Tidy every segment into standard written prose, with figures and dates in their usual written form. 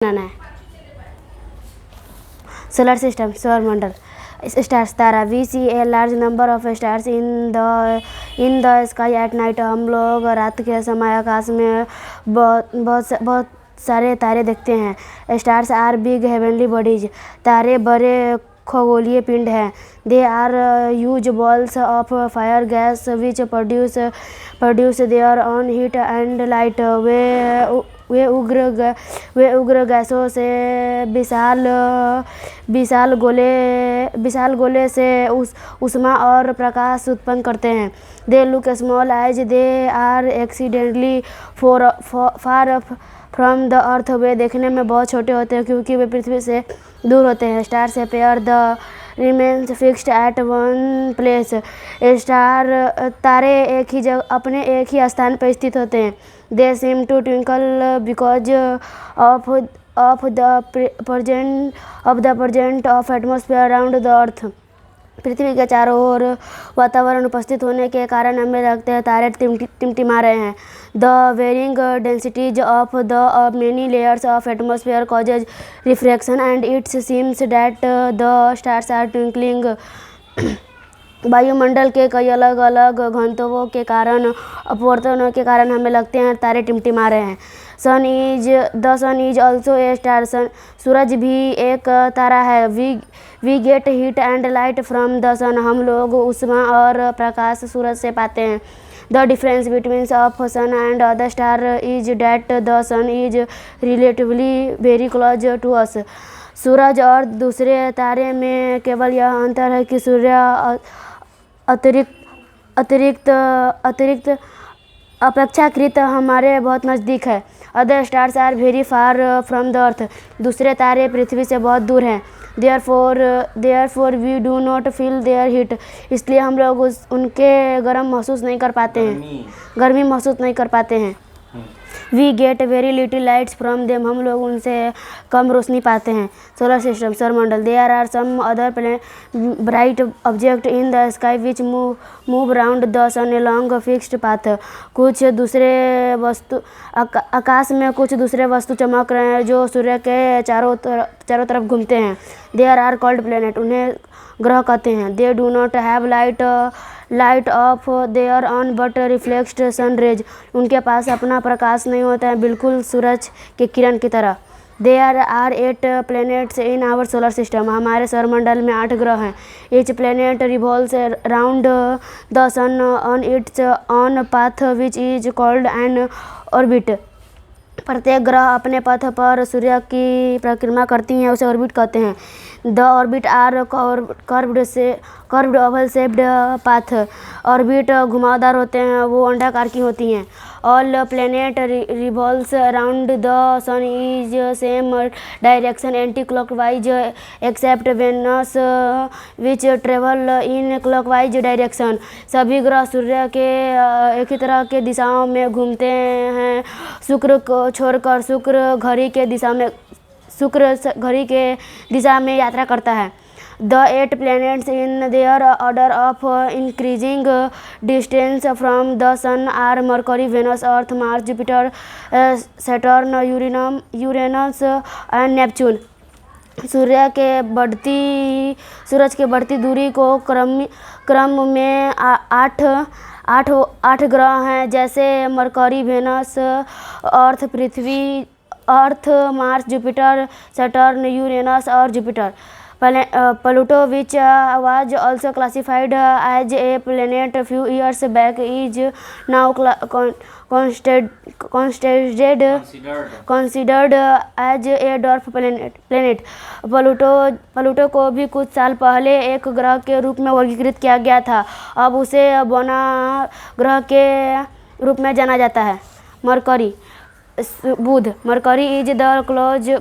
बनाना है। Solar system, सौरमंडल। Stars, तारा। We see a large number of stars in the sky at night. हम लोग रात के समय आकाश में बहुत सारे तारे देखते हैं। Stars are big heavenly bodies. तारे बड़े खगोलीय पिंड हैं। They are huge balls of fire gas which produce their own heat and light. वे उग्र गैसों से विशाल गोले से ऊष्मा और प्रकाश उत्पन्न करते हैं। They look small as they are accidentally far from the earth. वे देखने में बहुत छोटे होते हैं क्योंकि वे पृथ्वी से दूर होते हैं। Stars appear the remains fixed at one place. तारे अपने एक ही स्थान पर स्थित होते हैं। They seem to twinkle because of the present of atmosphere around the earth. पृथ्वी के चारों ओर वातावरण उपस्थित होने के कारण हमें लगते हैं तारे टिमटिमा रहे हैं। The varying densities of the many layers of atmosphere causes refraction and it's seems that the stars are twinkling. वायुमंडल के कई अलग अलग घनत्वों के कारण अपवर्तनों के कारण हमें लगते हैं तारे टिमटिमा रहे हैं। The sun is also a star. सूरज भी एक तारा है। We get heat and light from the sun. हम लोग ऊष्मा और प्रकाश सूरज से पाते हैं। The difference between of sun and other star is that the sun is relatively very close to us. सूरज और दूसरे तारे में केवल यह अंतर है कि सूर्य अतिरिक्त अपेक्षाकृत हमारे बहुत नज़दीक है। Other stars are very far from the earth. दूसरे तारे पृथ्वी से बहुत दूर हैं। Therefore we do not feel their heat. इसलिए हम लोग उनके गर्मी महसूस नहीं कर पाते हैं। We get very little lights from them. हम लोग उनसे कम रोशनी पाते हैं। सोलर सिस्टम, सौरमंडल। There are some other bright object in the sky which move around the sun along fixed path. आकाश में कुछ दूसरे वस्तु चमक रहे हैं जो सूर्य के चारों तरफ घूमते हैं। There are called planet. उन्हें ग्रह कहते हैं। They do not have light of their own but reflect sun rays. उनके पास अपना प्रकाश नहीं होता है, बिल्कुल सूरज के किरण की तरह। There are 8 planets in our solar system. हमारे सौरमंडल में 8 ग्रह हैं। Each planet revolves around the sun on its own path which is called an orbit. प्रत्येक ग्रह अपने पथ पर सूर्य की परिक्रमा करती हैं, उसे ऑर्बिट कहते हैं। The orbit are curved oval shaped path. Orbit घुमावदार होते हैं, वो अंडाकार की होती हैं। All planet revolves around the sun is same direction anti clockwise except Venus which travel in clockwise direction. सभी ग्रह सूर्य के एक ही तरह के दिशाओं में घूमते हैं। शुक्र को छोड़कर शुक्र घड़ी के दिशा में यात्रा करता है। The 8 planets in their order of increasing distance from the sun are Mercury, Venus, Earth, Mars, Jupiter, Saturn, Uranus and Neptune. सूरज के बढ़ती दूरी को क्रम में 8 ग्रह हैं, जैसे मरकरी, वेनस, अर्थ, मार्स, जुपिटर, सैटर्न, यूरेनस और Jupiter. Pluto, which was also classified as a planet a few years back, is now considered as a dwarf planet. Pluto को भी कुछ साल पहले एक ग्रह के रूप में वर्गीकृत किया गया था। अब उसे बौना ग्रह के रूप में जाना जाता है। बुध। Mercury is the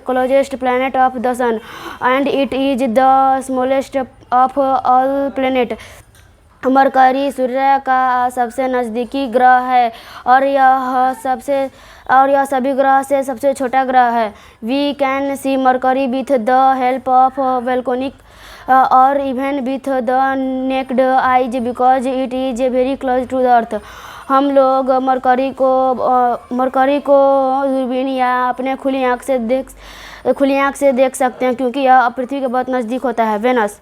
closest planet of the sun and it is the smallest of all planet. Mercury सूर्य का सबसे नज़दीकी ग्रह है और यह सभी ग्रह से सबसे छोटा ग्रह है। We can see Mercury with the help of volcanic और even with the naked eyes because it is very close to the earth. हम लोग मरकरी को दूरबीन या अपने खुली आँख से देख सकते हैं क्योंकि यह पृथ्वी के बहुत नज़दीक होता है। वेनस,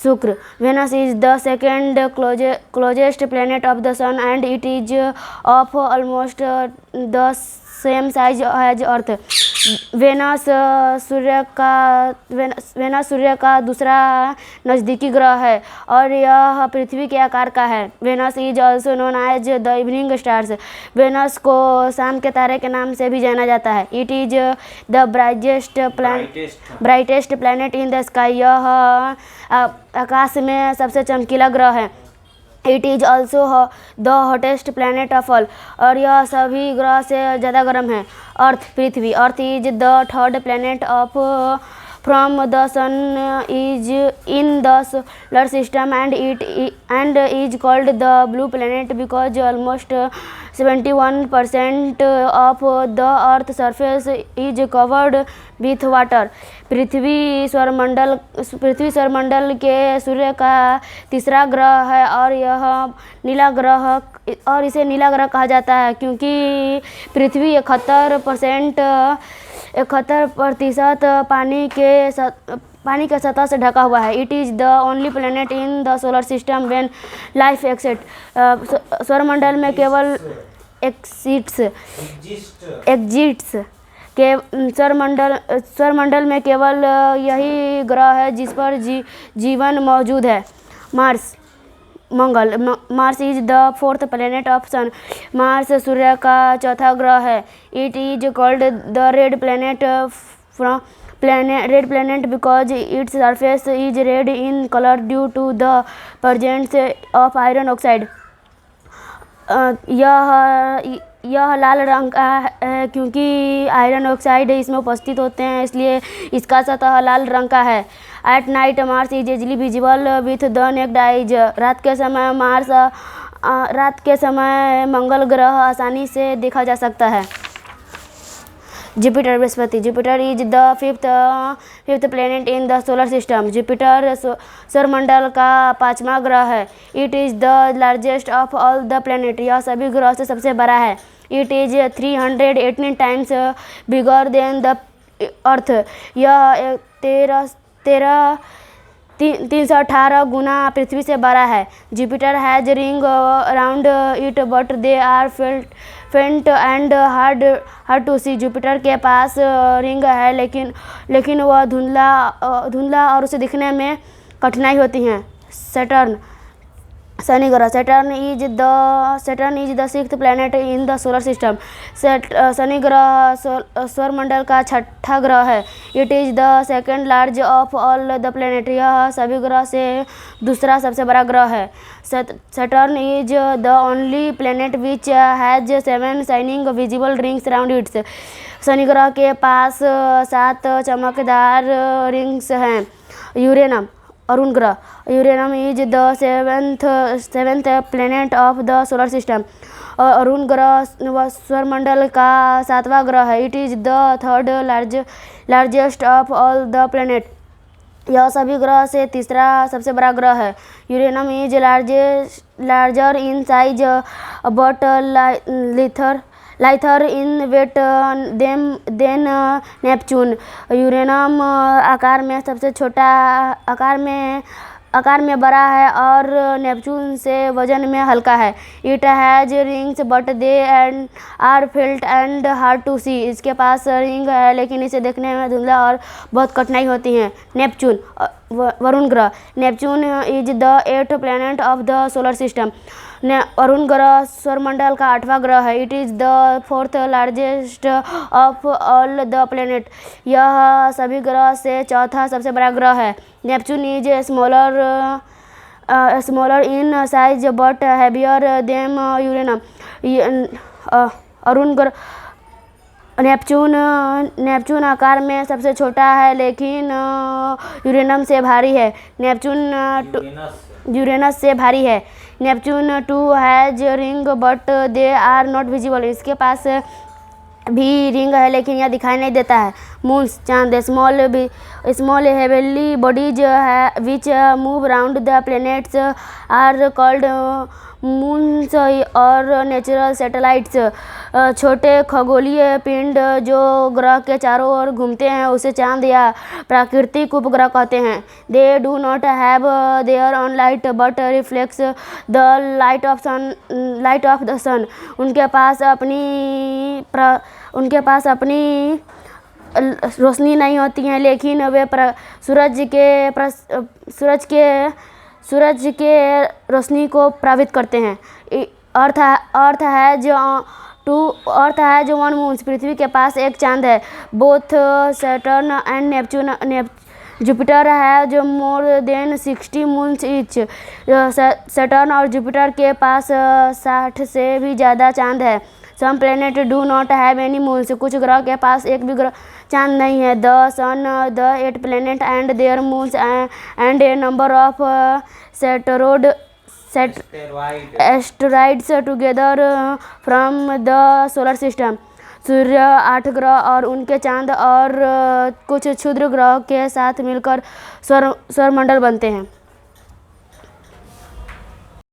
शुक्र। Venus is the second closest planet of the sun and it is of almost the same size as earth. Venus सूर्य का दूसरा नज़दीकी ग्रह है और यह पृथ्वी के आकार का है। Venus is also known as the evening stars. Venus को शाम के तारे के नाम से भी जाना जाता है। It is the brightest planet in the sky. यह आकाश में सबसे चमकीला ग्रह है। It is also the hottest planet of all. और यह सभी ग्रह से ज़्यादा गर्म है। अर्थ, पृथ्वी। Earth is the third planet of from the sun is in the solar system and is called the blue planet because almost 71% of the earth surface is covered with water. पृथ्वी सौरमंडल के सूर्य का तीसरा ग्रह है और इसे नीला ग्रह कहा जाता है क्योंकि पृथ्वी 71% पानी के सतह से ढका हुआ है। It is the only planet in the solar system when life exist. सौरमंडल में केवल सौरमंडल में केवल यही ग्रह है जिस पर जीवन मौजूद है। Mars is the fourth planet of sun. Mars सूर्य का चौथा ग्रह है। It is called the red planet because its surface is red in colour due to the presence of iron oxide. यह लाल रंग का है क्योंकि आयरन ऑक्साइड इसमें उपस्थित होते हैं, इसलिए इसका सतह लाल रंग का है। At night Mars is easily visible with the naked eyes. रात के समय मंगल ग्रह आसानी से देखा जा सकता है। जुपिटर, बृहस्पति। Jupiter is the fifth planet in the solar system. Jupiter सौरमंडल का 5वां ग्रह है। It is the largest of all the planet. यह सभी ग्रह से सबसे बड़ा है। It is 318 times bigger than the earth. यह 318 गुना पृथ्वी से बड़ा है। Jupiter has ring around it but they are faint and hard to see. Jupiter के पास रिंग है लेकिन वह धुंधला और उसे दिखने में कठिनाई होती है। सैटर्न, शनि ग्रह। Saturn is the sixth planet in the solar system. Shani ग्रह सौरमंडल का 6ठा ग्रह है। It is the second large of all the planet. यह सभी ग्रह से दूसरा सबसे बड़ा ग्रह है। Saturn is the only planet which has 7 shining visible rings around its. Shani ग्रह के पास 7 चमकदार रिंग्स हैं। यूरेनम, अरुण ग्रह। Uranus is the seventh planet of the solar system. अरुण ग्रह सौरमंडल का 7वां ग्रह है। It is the third largest of all the planet. यह सभी ग्रह से तीसरा सबसे बड़ा ग्रह है। Uranus is larger in size but lighter in weight than Neptune. Uranus आकार में सबसे छोटा आकार में बड़ा है और नेपच्यून से वजन में हल्का है। It has rings but they are faint and hard to see. इसके पास रिंग है लेकिन इसे देखने में धुंधला और बहुत कठिनाई होती है। नेपच्यून, वरुण ग्रह। Neptune is the 8th planet of the solar system. अरुण ग्रह सौरमंडल का 8वां ग्रह है। It is the 4th largest of all the planet. यह सभी ग्रह से चौथा सबसे बड़ा ग्रह है। Neptune is smaller in size but heavier than Uranus. अरुण ग्रह नेपच्यून आकार में सबसे छोटा है लेकिन यूरेनम से भारी है। यूरेनस से भारी है। Neptune 2 has ring but they are not visible. इसके पास भी रिंग है लेकिन यह दिखाई नहीं देता है। मून्स, चांद। Small heavenly bodies which move around the planets are called moons और नेचुरल सैटेलाइट्स, छोटे खगोलीय पिंड जो ग्रह के चारों ओर घूमते हैं उसे चांद या प्राकृतिक उपग्रह कहते हैं। They do not have their own light but reflects the light of the sun. उनके पास अपनी रोशनी नहीं होती है, लेकिन वे सूरज के रोशनी को प्रभावित करते हैं। अर्थ है जो वन मून्स। पृथ्वी के पास एक चांद है। Both Saturn and Neptune. Jupiter है जो more than 60 moons each. Saturn और जुपिटर के पास 60 से भी ज़्यादा चांद है। Some planet do not have any moons. कुछ ग्रह के पास एक भी चांद नहीं है। The sun, the 8 planet and their moons and a number of asteroids together from the solar system. सूर्य, 8 ग्रह और उनके चांद और कुछ क्षुद्र ग्रह के साथ मिलकर सौरमंडल बनते हैं।